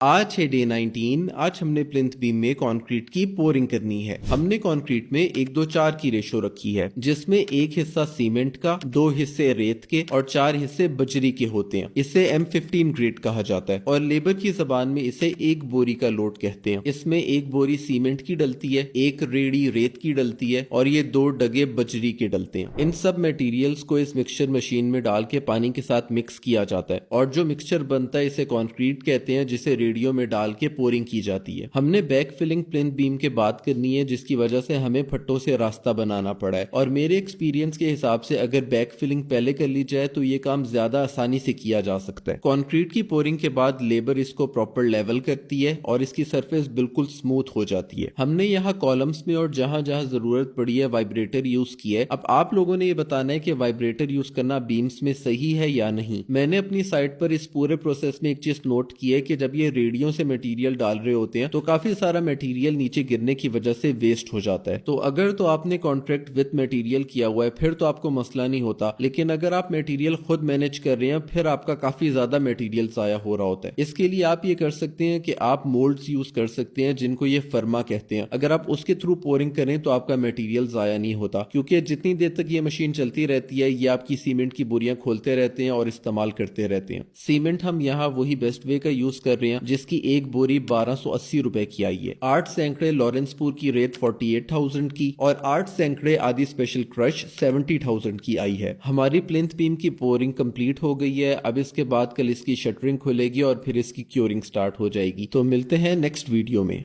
आज है डे 19। आज हमने प्लिंथ बीम में कंक्रीट की पोरिंग करनी है। हमने कंक्रीट में 1:4 की रेशो रखी है, जिसमें एक हिस्सा सीमेंट का, 2 हिस्से रेत के और 4 हिस्से बजरी के होते हैं। इसे M15 ग्रेड कहा जाता है और लेबर की जबान में इसे एक बोरी का लोड कहते हैं। इसमें एक बोरी सीमेंट की डलती है, एक रेडी रेत की डलती है और ये 2 डगे बजरी के डलते हैं। इन सब मटेरियल्स को इस मिक्सचर मशीन में डाल के पानी के साथ मिक्स किया जाता है और जो मिक्सचर बनता है इसे कंक्रीट कहते हैं, जिसे रेडियो में डाल के पोरिंग की जाती है। हमने बैक फिलिंग प्लिंथ बीम के बात करनी है, जिसकी वजह से हमें फट्टों से रास्ता बनाना पड़ा है और मेरे एक्सपीरियंस के हिसाब से अगर बैक फिलिंग पहले कर ली जाए तो ये काम ज्यादा आसानी से किया जा सकता है। कंक्रीट की पोरिंग के बाद लेबर इसको प्रॉपर लेवल करती है और इसकी सरफेस बिल्कुल स्मूथ हो जाती है। हमने यहाँ कॉलम्स में और जहां जहां जरूरत पड़ी है वाइब्रेटर यूज किया है। अब आप लोगों ने ये बताना है कि वाइब्रेटर यूज करना बीम्स में सही है या नहीं। मैंने अपनी साइट पर इस पूरे प्रोसेस में एक चीज नोट की है कि जब ये रेडियो से मटेरियल डाल रहे होते हैं तो काफी सारा मटेरियल नीचे गिरने की वजह से वेस्ट हो जाता है। तो अगर तो आपने कॉन्ट्रैक्ट विद मटेरियल किया हुआ है फिर तो आपको मसला नहीं होता, लेकिन अगर आप मटेरियल खुद मैनेज कर रहे हैं फिर आपका काफी ज्यादा मटेरियल जाया हो रहा होता है। इसके लिए आप ये कर सकते हैं कि आप मोल्ड्स यूज कर सकते हैं, जिनको ये फर्मा कहते हैं। अगर आप उसके थ्रू पोरिंग करें तो आपका मटेरियल जाया नहीं होता, क्योंकि जितनी देर तक ये मशीन चलती रहती है ये आपकी सीमेंट की बोरियां खोलते रहते हैं और इस्तेमाल करते रहते हैं। सीमेंट हम यहाँ वही बेस्ट वे का यूज कर रहे हैं जिसकी एक बोरी 1280 रुपए की आई है। 8 सैकड़े लॉरेंसपुर की रेत 48,000 की और 8 सैकड़े आदि स्पेशल क्रश 70,000 की आई है। हमारी प्लिंथ बीम की पोरिंग कंप्लीट हो गई है। अब इसके बाद कल इसकी शटरिंग खुलेगी और फिर इसकी क्योरिंग स्टार्ट हो जाएगी। तो मिलते हैं नेक्स्ट वीडियो में।